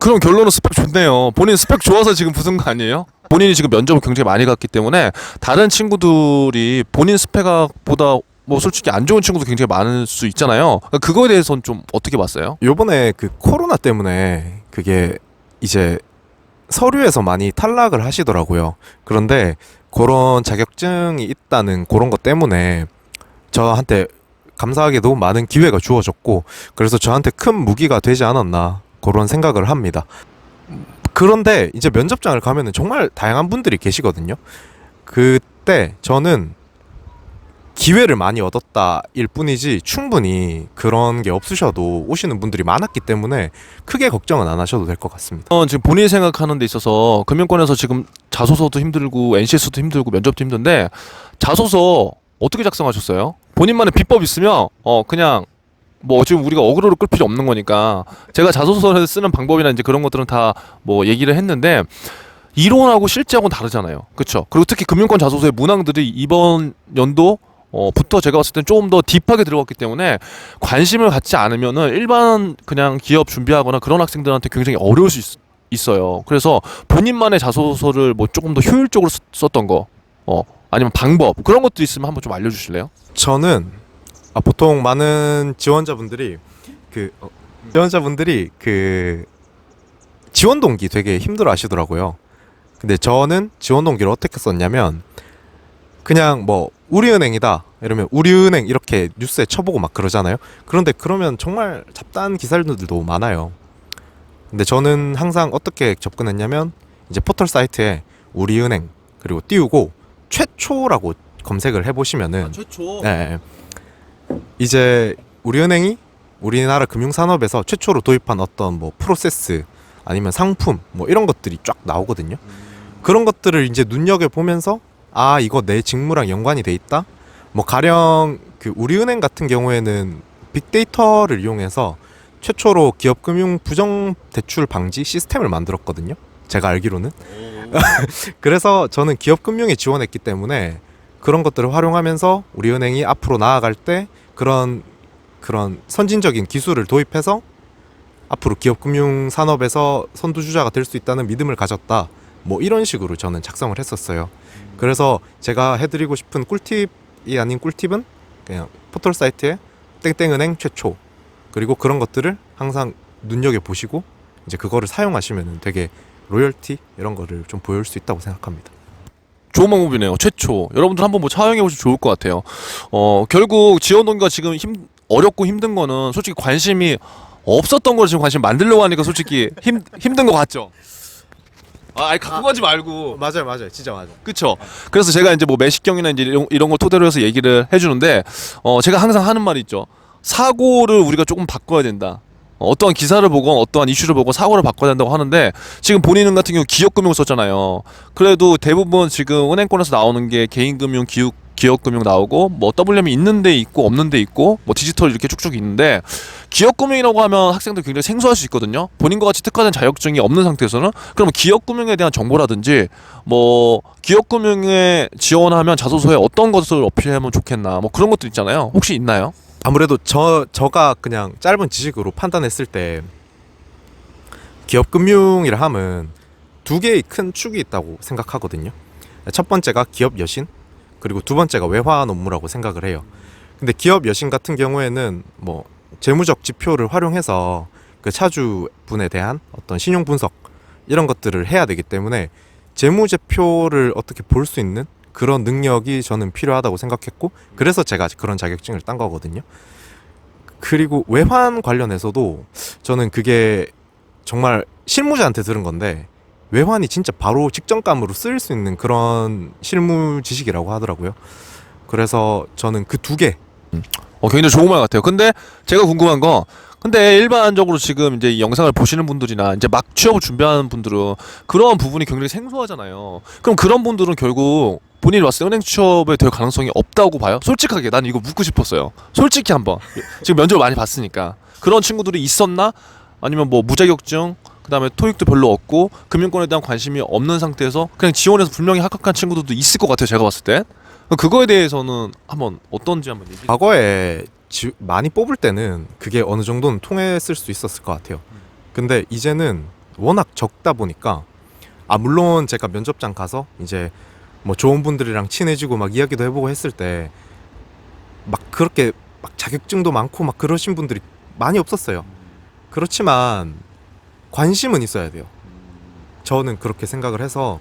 그럼 결론은 스펙 좋네요. 본인 스펙 좋아서 지금 붙은 거 아니에요? 본인이 지금 면접을 굉장히 많이 갔기 때문에 다른 친구들이 본인 스펙보다 뭐 솔직히 안 좋은 친구도 굉장히 많을 수 있잖아요. 그거에 대해서는 좀 어떻게 봤어요? 요번에 그 코로나 때문에 그게 이제 서류에서 많이 탈락을 하시더라고요. 그런데 그런 자격증이 있다는 그런 것 때문에 저한테 감사하게도 많은 기회가 주어졌고, 그래서 저한테 큰 무기가 되지 않았나 그런 생각을 합니다. 그런데 이제 면접장을 가면은 정말 다양한 분들이 계시거든요. 그때 저는 기회를 많이 얻었다일 뿐이지 충분히 그런 게 없으셔도 오시는 분들이 많았기 때문에 크게 걱정은 안 하셔도 될 것 같습니다. 지금 본인이 생각하는 데 있어서 금융권에서 지금 자소서도 힘들고 NCS도 힘들고 면접도 힘든데 자소서 어떻게 작성하셨어요? 본인만의 비법 있으면 그냥 뭐 지금 우리가 어그로를 끌 필요 없는 거니까 제가 자소서를 쓰는 방법이나 이제 그런 것들은 다 뭐 얘기를 했는데 이론하고 실제하고는 다르잖아요. 그렇죠? 그리고 특히 금융권 자소서의 문항들이 이번 연도 부터 제가 봤을 땐 조금 더 딥하게 들어갔기 때문에 관심을 갖지 않으면은 일반 그냥 기업 준비하거나 그런 학생들한테 굉장히 어려울 수 있어요. 그래서 본인만의 자소서를 뭐 조금 더 효율적으로 썼던 거, 아니면 방법 그런 것도 있으면 한번 좀 알려주실래요? 저는 보통 많은 지원자분들이 그 지원 동기 되게 힘들어 하시더라고요. 근데 저는 지원 동기를 어떻게 썼냐면 그냥 뭐 우리은행이다 이러면 우리은행 이렇게 뉴스에 쳐보고 막 그러잖아요. 그런데 그러면 정말 잡다한 기사들도 많아요. 근데 저는 항상 어떻게 접근했냐면 이제 포털 사이트에 우리은행 그리고 띄우고 최초라고 검색을 해보시면은 최초. 네, 이제 우리은행이 우리나라 금융산업에서 최초로 도입한 어떤 뭐 프로세스 아니면 상품 뭐 이런 것들이 쫙 나오거든요. 그런 것들을 이제 눈여겨보면서 이거 내 직무랑 연관이 돼 있다? 뭐 가령 그 우리은행 같은 경우에는 빅데이터를 이용해서 최초로 기업금융 부정대출 방지 시스템을 만들었거든요. 제가 알기로는. 그래서 저는 기업금융에 지원했기 때문에 그런 것들을 활용하면서 우리은행이 앞으로 나아갈 때 그런 선진적인 기술을 도입해서 앞으로 기업금융 산업에서 선두주자가 될 수 있다는 믿음을 가졌다. 뭐 이런 식으로 저는 작성을 했었어요. 그래서 제가 해드리고 싶은 꿀팁이 아닌 꿀팁은 그냥 포털 사이트에 땡땡은행 최초 그리고 그런 것들을 항상 눈여겨보시고 이제 그거를 사용하시면 되게 로열티 이런 거를 좀 보여줄 수 있다고 생각합니다. 좋은 방법이네요. 최초. 여러분들 한번 뭐 차용해 보시면 좋을 것 같아요. 결국 지원 동기가 지금 어렵고 힘든 거는 솔직히 관심이 없었던 걸 지금 관심 만들려고 하니까 솔직히 힘든 거 같죠? 아니 갖고 가지 말고. 맞아요, 진짜 맞아요. 그쵸? 그래서 제가 이제 뭐 매식경이나 이제 이런 걸 토대로 해서 얘기를 해주는데, 제가 항상 하는 말이 있죠. 사고를 우리가 조금 바꿔야 된다. 어떠한 기사를 보건 어떠한 이슈를 보고 사고를 바꿔야 된다고 하는데 지금 본인 같은 경우 기업금융 썼잖아요. 그래도 대부분 지금 은행권에서 나오는 게 개인금융, 기업금융 나오고 뭐 WM이 있는 데 있고 없는 데 있고 뭐 디지털 이렇게 쭉쭉 있는데 기업금융이라고 하면 학생들 굉장히 생소할 수 있거든요. 본인과 같이 특화된 자격증이 없는 상태에서는 그러면 기업금융에 대한 정보라든지 뭐 기업금융에 지원하면 자소서에 어떤 것을 어필하면 좋겠나 뭐 그런 것들 있잖아요. 혹시 있나요? 아무래도 저가 그냥 짧은 지식으로 판단했을 때 기업금융이라 하면 두 개의 큰 축이 있다고 생각하거든요. 첫 번째가 기업 여신 그리고 두 번째가 외환 업무라고 생각을 해요. 근데 기업 여신 같은 경우에는 뭐 재무적 지표를 활용해서 그 차주분에 대한 어떤 신용 분석 이런 것들을 해야 되기 때문에 재무제표를 어떻게 볼 수 있는 그런 능력이 저는 필요하다고 생각했고 그래서 제가 그런 자격증을 딴 거거든요. 그리고 외환 관련해서도 저는 그게 정말 실무자한테 들은 건데 외환이 진짜 바로 직전감으로 쓰일 수 있는 그런 실무 지식이라고 하더라고요. 그래서 저는 그 두 개. 굉장히 좋은 말 같아요. 근데 제가 궁금한 거, 근데 일반적으로 지금 이제 이 영상을 보시는 분들이나 이제 막 취업을 준비하는 분들은 그런 부분이 굉장히 생소하잖아요. 그럼 그런 분들은 결국 본인이 봤을 때 은행 취업에 될 가능성이 없다고 봐요? 솔직하게 난 이거 묻고 싶었어요. 솔직히 한번. 지금 면접을 많이 봤으니까. 그런 친구들이 있었나? 아니면 뭐 무자격증, 그다음에 토익도 별로 없고 금융권에 대한 관심이 없는 상태에서 그냥 지원해서 분명히 합격한 친구들도 있을 것 같아요. 제가 봤을 때. 그거에 대해서는 한번 어떤지 한번 얘기. 과거에 많이 뽑을 때는 그게 어느 정도는 통했을 수 있었을 것 같아요. 근데 이제는 워낙 적다 보니까 물론 제가 면접장 가서 이제 뭐 좋은 분들이랑 친해지고 막 이야기도 해보고 했을 때 막 그렇게 막 자격증도 많고 막 그러신 분들이 많이 없었어요. 그렇지만 관심은 있어야 돼요. 저는 그렇게 생각을 해서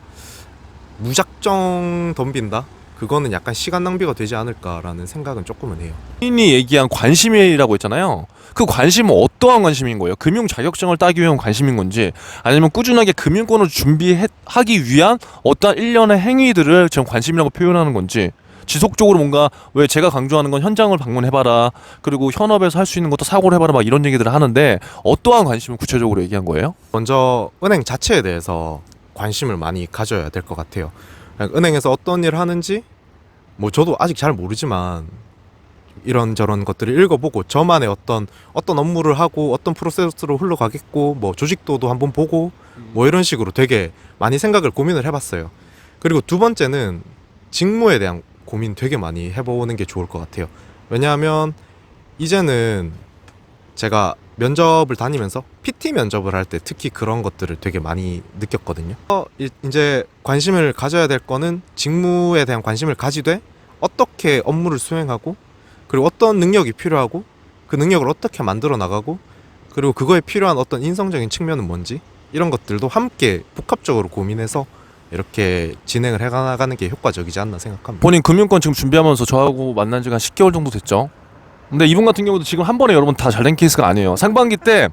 무작정 덤빈다? 그거는 약간 시간 낭비가 되지 않을까라는 생각은 조금은 해요. 본인이 얘기한 관심이라고 했잖아요. 그 관심은 어떠한 관심인 거예요? 금융 자격증을 따기 위한 관심인 건지, 아니면 꾸준하게 금융권을 준비하기 위한 어떠한 일련의 행위들을 지금 관심이라고 표현하는 건지, 지속적으로 뭔가, 왜 제가 강조하는 건 현장을 방문해봐라, 그리고 현업에서 할 수 있는 것도 사고를 해봐라, 막 이런 얘기들을 하는데 어떠한 관심을 구체적으로 얘기한 거예요? 먼저 은행 자체에 대해서 관심을 많이 가져야 될 것 같아요. 은행에서 어떤 일을 하는지 뭐 저도 아직 잘 모르지만 이런저런 것들을 읽어보고 저만의 어떤 업무를 하고 어떤 프로세스로 흘러가겠고 뭐 조직도도 한번 보고 뭐 이런 식으로 되게 많이 생각을 고민을 해봤어요. 그리고 두 번째는 직무에 대한 고민 되게 많이 해보는 게 좋을 것 같아요. 왜냐하면 이제는 제가 면접을 다니면서 PT 면접을 할 때 특히 그런 것들을 되게 많이 느꼈거든요. 이제 관심을 가져야 될 거는 직무에 대한 관심을 가지되 어떻게 업무를 수행하고, 그리고 어떤 능력이 필요하고 그 능력을 어떻게 만들어 나가고, 그리고 그거에 필요한 어떤 인성적인 측면은 뭔지, 이런 것들도 함께 복합적으로 고민해서 이렇게 진행을 해나가는 게 효과적이지 않나 생각합니다. 본인 금융권 지금 준비하면서 저하고 만난 지가 한 10개월 정도 됐죠. 근데 이분 같은 경우도 지금 한 번에 여러분 다 잘 된 케이스가 아니에요. 상반기 때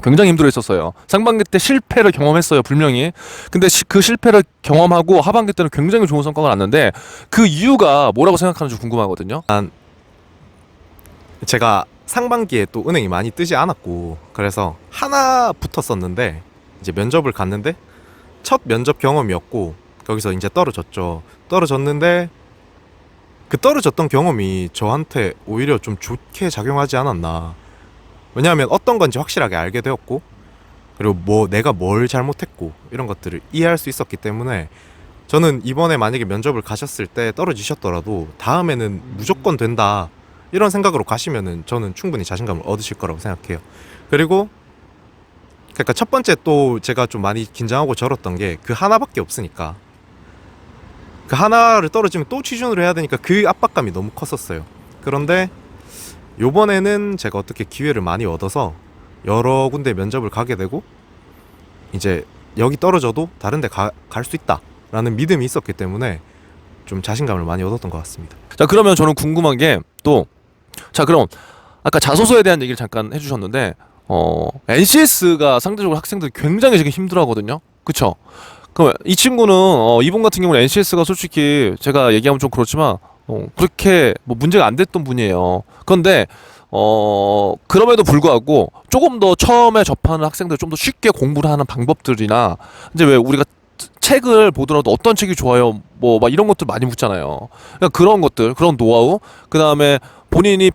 굉장히 힘들어했었어요. 상반기 때 실패를 경험했어요, 분명히. 근데 그 실패를 경험하고 하반기 때는 굉장히 좋은 성과가 났는데, 그 이유가 뭐라고 생각하는지 궁금하거든요. 제가 상반기에 또 은행이 많이 뜨지 않았고, 그래서 하나 붙었었는데 이제 면접을 갔는데 첫 면접 경험이었고, 거기서 이제 떨어졌는데 그 떨어졌던 경험이 저한테 오히려 좀 좋게 작용하지 않았나. 왜냐하면 어떤 건지 확실하게 알게 되었고, 그리고 뭐 내가 뭘 잘못했고 이런 것들을 이해할 수 있었기 때문에 저는 이번에 만약에 면접을 가셨을 때 떨어지셨더라도 다음에는 무조건 된다, 이런 생각으로 가시면은 저는 충분히 자신감을 얻으실 거라고 생각해요. 그리고 그러니까 첫 번째 또 제가 좀 많이 긴장하고 절었던 게 그 하나밖에 없으니까, 그 하나를 떨어지면 또 취준을 해야 되니까 그 압박감이 너무 컸었어요. 그런데 요번에는 제가 어떻게 기회를 많이 얻어서 여러 군데 면접을 가게 되고, 이제 여기 떨어져도 다른 데 갈 수 있다 라는 믿음이 있었기 때문에 좀 자신감을 많이 얻었던 것 같습니다. 자, 그러면 저는 궁금한 게 또, 자, 그럼 아까 자소서에 대한 얘기를 잠깐 해주셨는데, NCS가 상대적으로 학생들이 굉장히 지금 힘들어하거든요. 그쵸? 그럼 이 친구는 이분 같은 경우는 NCS가 솔직히 제가 얘기하면 좀 그렇지만 그렇게 뭐 문제가 안 됐던 분이에요. 그런데 그럼에도 불구하고 조금 더 처음에 접하는 학생들 좀 더 쉽게 공부를 하는 방법들이나, 이제 왜 우리가 책을 보더라도 어떤 책이 좋아요, 뭐 막 이런 것들 많이 묻잖아요. 그러니까 그런 것들, 그런 노하우, 그 다음에 본인이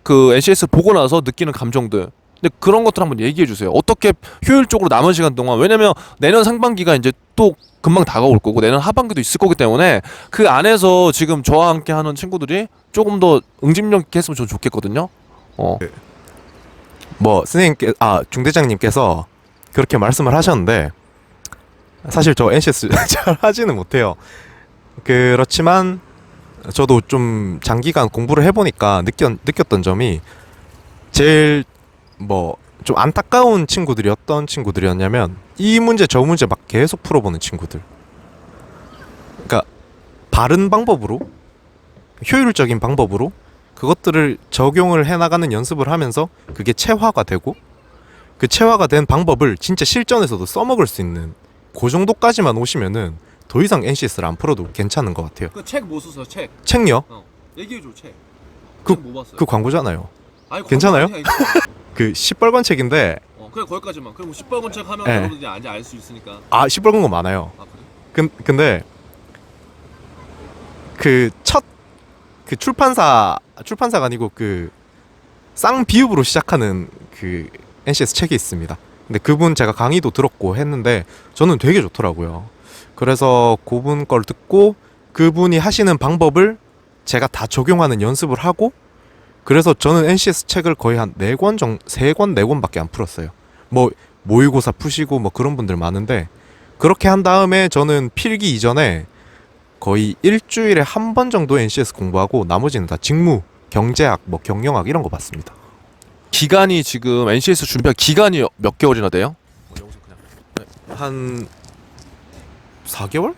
그 NCS 보고 나서 느끼는 감정들, 근데 그런 것들 한번 얘기해 주세요. 어떻게 효율적으로 남은 시간 동안, 왜냐면 내년 상반기가 이제 또 금방 다가올 거고 내년 하반기도 있을 거기 때문에 그 안에서 지금 저와 함께 하는 친구들이 조금 더 응집력 있게 했으면 좀 좋겠거든요. 뭐 중대장님께서 그렇게 말씀을 하셨는데 사실 저 NCS 잘 하지는 못해요. 그렇지만 저도 좀 장기간 공부를 해보니까 느꼈던 점이, 제일 뭐 좀 안타까운 친구들이 어떤 친구들이었냐면 이 문제 저 문제 막 계속 풀어보는 친구들. 그러니까 바른 방법으로, 효율적인 방법으로 그것들을 적용을 해나가는 연습을 하면서 그게 체화가 되고, 그 체화가 된 방법을 진짜 실전에서도 써먹을 수 있는 그 정도까지만 오시면은 더 이상 NCS를 안 풀어도 괜찮은 것 같아요. 그 책 뭐 쓰세요? 책. 책요? 얘기해줘, 책. 뭐 광고잖아요. 아니, 괜찮아요? 그 시뻘건 책인데. 그래, 거기까지만. 그리고 시뻘건 책 하면 네. 여러분들이 알 수 있으니까. 시뻘건 거 많아요. 그래? 근데 그 첫 그 출판사가 아니고 그 쌍비읍으로 시작하는 그 NCS 책이 있습니다. 근데 그분 제가 강의도 들었고 했는데 저는 되게 좋더라고요. 그래서 그분 걸 듣고 그분이 하시는 방법을 제가 다 적용하는 연습을 하고, 그래서 저는 NCS 책을 거의 한 3권, 4권밖에 안 풀었어요. 뭐 모의고사 푸시고 뭐 그런 분들 많은데 그렇게 한 다음에 저는 필기 이전에 거의 일주일에 한 번 정도 NCS 공부하고 나머지는 다 직무, 경제학, 뭐 경영학 이런 거 봤습니다. 기간이 지금 NCS 준비할 기간이 몇 개월이나 돼요? 한 4개월?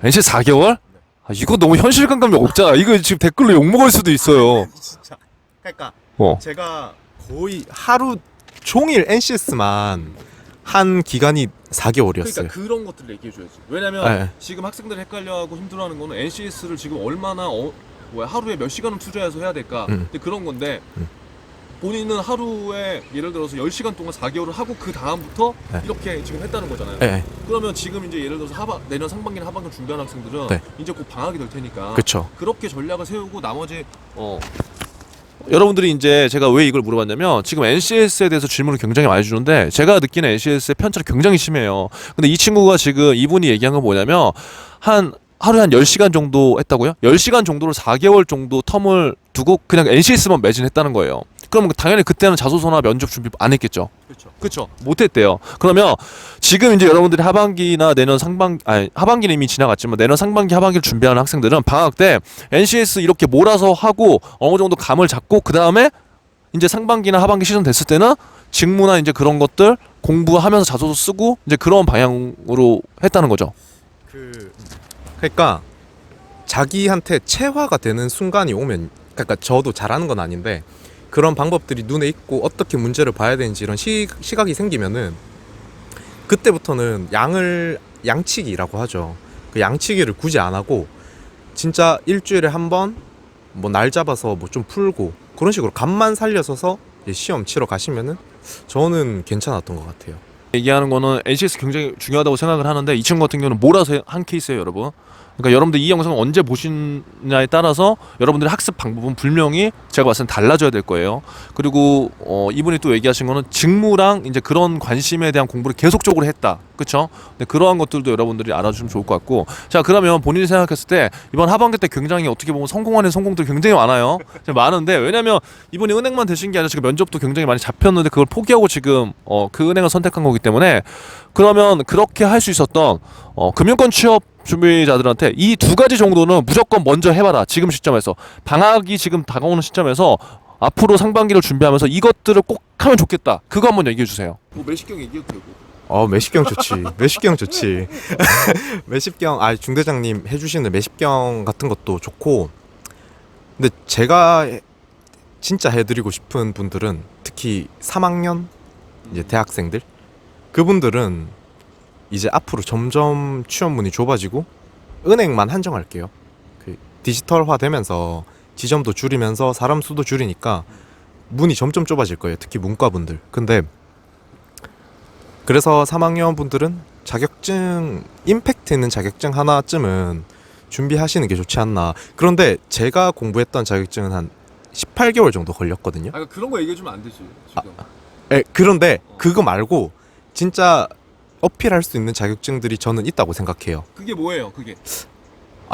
NCS 4개월? 아, 이거 너무 현실 감각이 없잖아. 이거 지금 댓글로 욕 먹을 수도 있어요. 진짜. 그러니까 어. 제가 거의 하루 종일 NCS만 한 기간이 4개월이었어요. 그러니까 그런 것들을 얘기해줘야지. 왜냐면 네. 지금 학생들이 헷갈려하고 힘들어하는 거는 NCS를 지금 얼마나 하루에 몇 시간을 투자해서 해야 될까? 근데 그런 건데 본인은 하루에 예를 들어서 10시간 동안 4개월을 하고 그 다음부터 네. 이렇게 지금 했다는 거잖아요. 네. 그러면 지금 이제 예를 들어서 내년 상반기나 하반기 준비하는 학생들은 네. 이제 곧 방학이 될 테니까 그쵸. 그렇게 전략을 세우고 나머지 여러분들이 이제 제가 왜 이걸 물어봤냐면 지금 NCS에 대해서 질문을 굉장히 많이 주는데 제가 느끼는 NCS의 편차가 굉장히 심해요. 근데 이 친구가 지금 이분이 얘기한 건 뭐냐면 하루에 한 10시간 정도 했다고요? 10시간 정도를 4개월 정도 텀을 두고 그냥 NCS만 매진했다는 거예요. 그럼 당연히 그때는 자소서나 면접 준비 안 했겠죠. 그렇죠. 못 했대요. 그러면 지금 이제 여러분들이 하반기나 하반기는 이미 지나갔지만 내년 상반기 하반기를 준비하는 학생들은 방학 때 NCS 이렇게 몰아서 하고 어느 정도 감을 잡고 그다음에 이제 상반기나 하반기 시즌 됐을 때는 직무나 이제 그런 것들 공부하면서 자소서 쓰고 이제 그런 방향으로 했다는 거죠. 그러니까 자기한테 체화가 되는 순간이 오면 그러니까 저도 잘하는 건 아닌데 그런 방법들이 눈에 있고 어떻게 문제를 봐야 되는지 이런 시각이 생기면은 그때부터는 양치기라고 하죠. 그 양치기를 굳이 안 하고 진짜 일주일에 한 번 뭐 날 잡아서 뭐 좀 풀고 그런 식으로 감만 살려서서 시험 치러 가시면은 저는 괜찮았던 것 같아요. 얘기하는 거는 NCS 굉장히 중요하다고 생각을 하는데 이 친구 같은 경우는 몰아서 한 케이스예요, 여러분. 그러니까 여러분들 이 영상을 언제 보시냐에 따라서 여러분들의 학습 방법은 분명히 제가 봤을 때 달라져야 될 거예요. 그리고 이분이 또 얘기하신 거는 직무랑 이제 그런 관심에 대한 공부를 계속적으로 했다. 그렇죠? 근데 그러한 것들도 여러분들이 알아주시면 좋을 것 같고. 자, 그러면 본인이 생각했을 때 이번 하반기 때 굉장히 어떻게 보면 성공하는 성공들이 굉장히 많아요. 많은데 왜냐면 이분이 은행만 되신 게 아니라 지금 면접도 굉장히 많이 잡혔는데 그걸 포기하고 지금 그 은행을 선택한 거기 때문에 그러면 그렇게 할 수 있었던 금융권 취업 준비자들한테 이 두 가지 정도는 무조건 먼저 해봐라. 지금 시점에서 방학이 지금 다가오는 시점에서 앞으로 상반기를 준비하면서 이것들을 꼭 하면 좋겠다. 그거 한번 얘기해 주세요. 뭐 매식경 얘기해도 되고. 매식경 좋지. 매식경 좋지. 매식경 중대장님 해주시는 매식경 같은 것도 좋고 근데 제가 진짜 해드리고 싶은 분들은 특히 3학년 이제 대학생들 그분들은 이제 앞으로 점점 취업문이 좁아지고 은행만 한정할게요. 그 디지털화 되면서 지점도 줄이면서 사람 수도 줄이니까 문이 점점 좁아질 거예요. 특히 문과분들. 근데 그래서 3학년 분들은 자격증 임팩트 있는 자격증 하나쯤은 준비하시는 게 좋지 않나. 그런데 제가 공부했던 자격증은 한 18개월 정도 걸렸거든요. 그런 거 얘기해 주면 안 되지. 지금. 그런데 그거 말고 진짜 어필할 수 있는 자격증들이 저는 있다고 생각해요. 그게 뭐예요? 그게.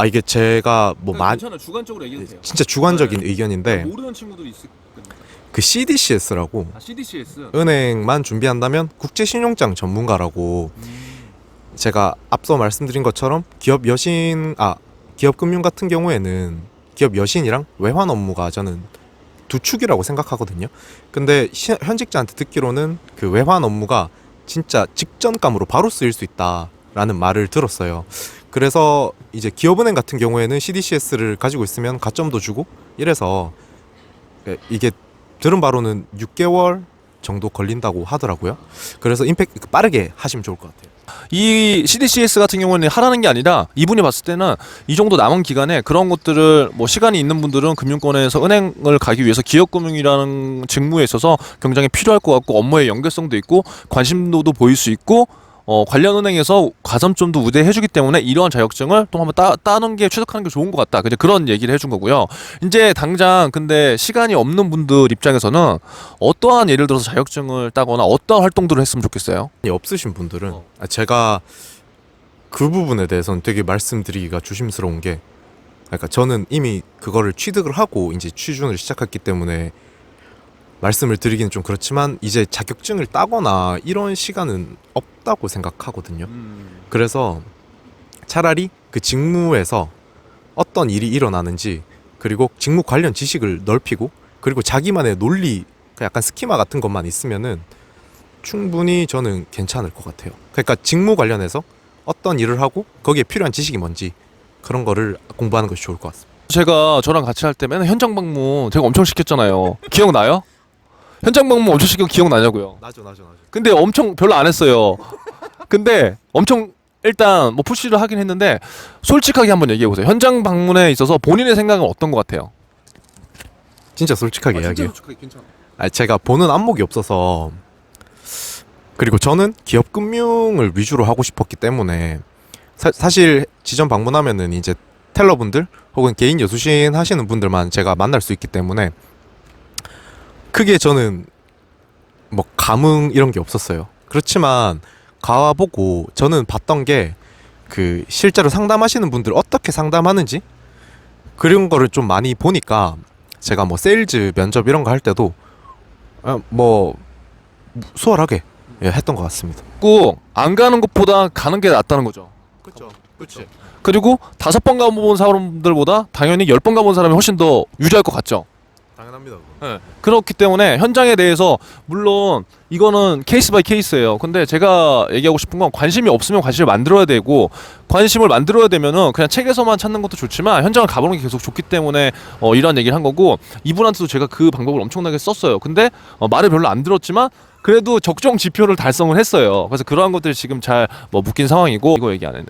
이게 제가 괜찮아. 주관적으로 얘기해도 돼요. 진짜 주관적인 의견인데 모르는 친구들이 있을 거니까. 그 CDCS라고 CDCS. 은행만 준비한다면 국제신용장 전문가라고 제가 앞서 말씀드린 것처럼 기업 금융 같은 경우에는 기업 여신이랑 외환 업무가 저는 두 축이라고 생각하거든요. 근데 현직자한테 듣기로는 그 외환 업무가 진짜 직전감으로 바로 쓰일 수 있다라는 말을 들었어요. 그래서 이제 기업은행 같은 경우에는 CDCS를 가지고 있으면 가점도 주고 이래서 이게 들은 바로는 6개월 정도 걸린다고 하더라고요. 그래서 임팩트 빠르게 하시면 좋을 것 같아요. 이 CDCS 같은 경우는 하라는 게 아니라 이분이 봤을 때는 이 정도 남은 기간에 그런 것들을 뭐 시간이 있는 분들은 금융권에서 은행을 가기 위해서 기업금융이라는 직무에 있어서 굉장히 필요할 것 같고 업무의 연계성도 있고 관심도도 보일 수 있고 관련 은행에서 가산점도 우대해주기 때문에 이러한 자격증을 또 한번 따는 게 취득하는 게 좋은 것 같다. 그런 얘기를 해준 거고요. 이제 당장 근데 시간이 없는 분들 입장에서는 어떠한 예를 들어서 자격증을 따거나 어떠한 활동들을 했으면 좋겠어요? 없으신 분들은 제가 그 부분에 대해서는 되게 말씀드리기가 조심스러운 게 그러니까 저는 이미 그거를 취득을 하고 이제 취준을 시작했기 때문에 말씀을 드리기는 좀 그렇지만 이제 자격증을 따거나 이런 시간은 없다고 생각하거든요. 그래서 차라리 그 직무에서 어떤 일이 일어나는지 그리고 직무 관련 지식을 넓히고 그리고 자기만의 논리 그 약간 스키마 같은 것만 있으면은 충분히 저는 괜찮을 것 같아요. 그러니까 직무 관련해서 어떤 일을 하고 거기에 필요한 지식이 뭔지 그런 거를 공부하는 것이 좋을 것 같습니다. 제가 저랑 같이 할 때 맨날 현장 방문 제가 엄청 시켰잖아요. 기억나요? 현장 방문 엄청 시키고 기억나냐고요. 나죠. 근데 엄청 별로 안 했어요. 근데 엄청 일단 뭐 푸시를 하긴 했는데 솔직하게 한번 얘기해 보세요. 현장 방문에 있어서 본인의 생각은 어떤 것 같아요? 진짜 솔직하게 이야기해요. 솔직하게 괜찮아. 제가 보는 안목이 없어서 그리고 저는 기업 금융을 위주로 하고 싶었기 때문에 사실 지점 방문하면은 이제 텔러분들 혹은 개인 여수신 하시는 분들만 제가 만날 수 있기 때문에 크게 저는 뭐 감흥 이런 게 없었어요. 그렇지만 가보고 저는 봤던 게 그 실제로 상담하시는 분들 어떻게 상담하는지 그런 거를 좀 많이 보니까 제가 뭐 세일즈 면접 이런 거 할 때도 뭐 수월하게 했던 것 같습니다. 꼭 안 가는 것보다 가는 게 낫다는 거죠. 그렇죠. 그리고 5번 가본 사람들보다 당연히 10번 가본 사람이 훨씬 더 유리할 것 같죠. 당연합니다. 네. 그렇기 때문에 현장에 대해서 물론 이거는 케이스 바이 케이스예요. 근데 제가 얘기하고 싶은 건 관심이 없으면 관심을 만들어야 되고 관심을 만들어야 되면은 그냥 책에서만 찾는 것도 좋지만 현장을 가보는 게 계속 좋기 때문에 이런 얘기를 한 거고 이분한테도 제가 그 방법을 엄청나게 썼어요. 근데 말을 별로 안 들었지만 그래도 적정 지표를 달성을 했어요. 그래서 그러한 것들이 지금 잘 묶인 상황이고 이거 얘기 안 했네.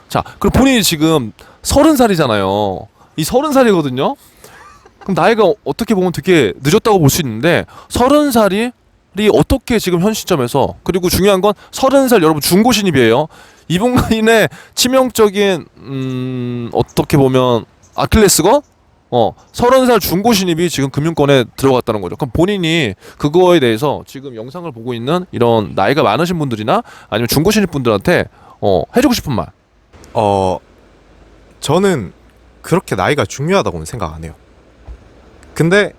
자, 그리고 본인이 지금 30살이잖아요. 이 30살이거든요. 그럼 나이가 어떻게 보면 되게 늦었다고 볼 수 있는데 30살이 어떻게 지금 현 시점에서 그리고 중요한 건 30살 여러분 중고 신입이에요. 이분간의 치명적인 어떻게 보면 아킬레스건 30살 중고 신입이 지금 금융권에 들어갔다는 거죠. 그럼 본인이 그거에 대해서 지금 영상을 보고 있는 이런 나이가 많으신 분들이나 아니면 중고 신입 분들한테 해주고 싶은 말. 저는 그렇게 나이가 중요하다고는 생각 안 해요. 근데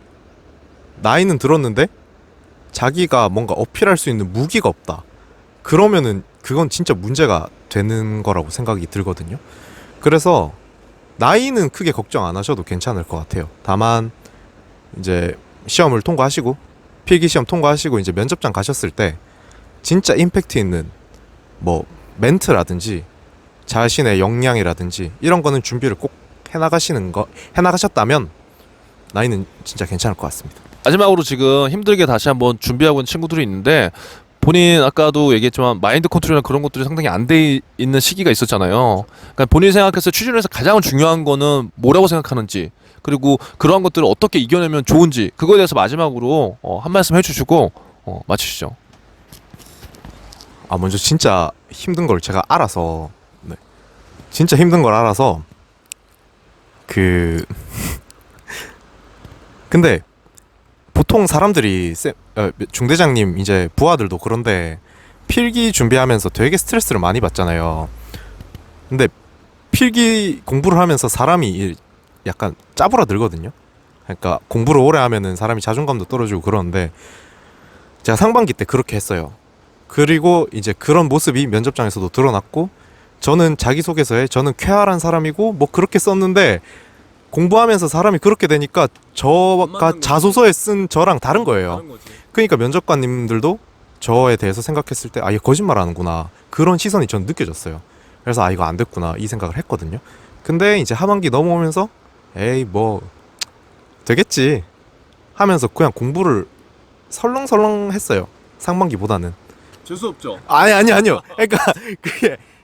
나이는 들었는데 자기가 뭔가 어필할 수 있는 무기가 없다. 그러면은 그건 진짜 문제가 되는 거라고 생각이 들거든요. 그래서 나이는 크게 걱정 안 하셔도 괜찮을 것 같아요. 다만 이제 시험을 통과하시고 필기 시험 통과하시고 이제 면접장 가셨을 때 진짜 임팩트 있는 뭐 멘트라든지 자신의 역량이라든지 이런 거는 준비를 꼭 해나가셨다면 나이는 진짜 괜찮을 것 같습니다. 마지막으로 지금 힘들게 다시 한번 준비하고 있는 친구들이 있는데 본인 아까도 얘기했지만 마인드 컨트롤이나 그런 것들이 상당히 안 돼 있는 시기가 있었잖아요. 그러니까 본인이 생각해서 취준에서 가장 중요한 거는 뭐라고 생각하는지 그리고 그러한 것들을 어떻게 이겨내면 좋은지 그거에 대해서 마지막으로 한 말씀 해주시고 마치시죠. 먼저 진짜 힘든 걸 제가 알아서 진짜 힘든 걸 알아서 근데 보통 사람들이 중대장님 이제 부하들도 그런데 필기 준비하면서 되게 스트레스를 많이 받잖아요. 근데 필기 공부를 하면서 사람이 약간 짜부라들거든요. 그러니까 공부를 오래 하면은 사람이 자존감도 떨어지고 그러는데 제가 상반기 때 그렇게 했어요. 그리고 이제 그런 모습이 면접장에서도 드러났고 저는 자기소개서에 저는 쾌활한 사람이고 뭐 그렇게 썼는데 공부하면서 사람이 그렇게 되니까 저가 자소서에 쓴 저랑 다른 거예요. 그러니까 면접관님들도 저에 대해서 생각했을 때 얘 거짓말 하는구나 그런 시선이 전 느껴졌어요. 그래서 이거 안 됐구나 이 생각을 했거든요. 근데 이제 하반기 넘어오면서 에이 뭐 되겠지 하면서 그냥 공부를 설렁설렁 했어요. 상반기보다는. 재수없죠. 아니요.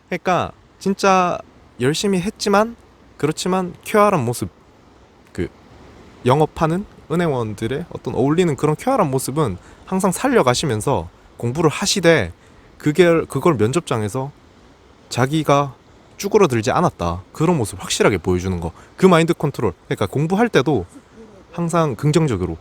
그러니까 진짜 열심히 했지만 그렇지만 쾌활한 모습 영업하는 은행원들의 어떤 어울리는 그런 쾌활한 모습은 항상 살려가시면서 공부를 하시되 그걸 면접장에서 자기가 쭈그러들지 않았다 그런 모습 확실하게 보여주는 거 그 마인드 컨트롤 그러니까 공부할 때도 항상 긍정적으로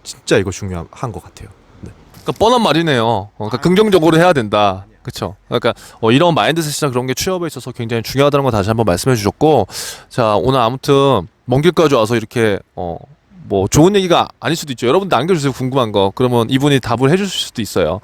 진짜 이거 중요한 것 같아요. 그러니까 뻔한 말이네요. 그러니까 긍정적으로 해야 된다. 그렇죠. 그러니까 이런 마인드셋이나 그런 게 취업에 있어서 굉장히 중요하다는 거 다시 한번 말씀해 주셨고 자 오늘 아무튼 먼 길까지 와서 이렇게 뭐 좋은 얘기가 아닐 수도 있죠. 여러분들 남겨주세요. 궁금한 거. 그러면 이분이 답을 해주실 수도 있어요.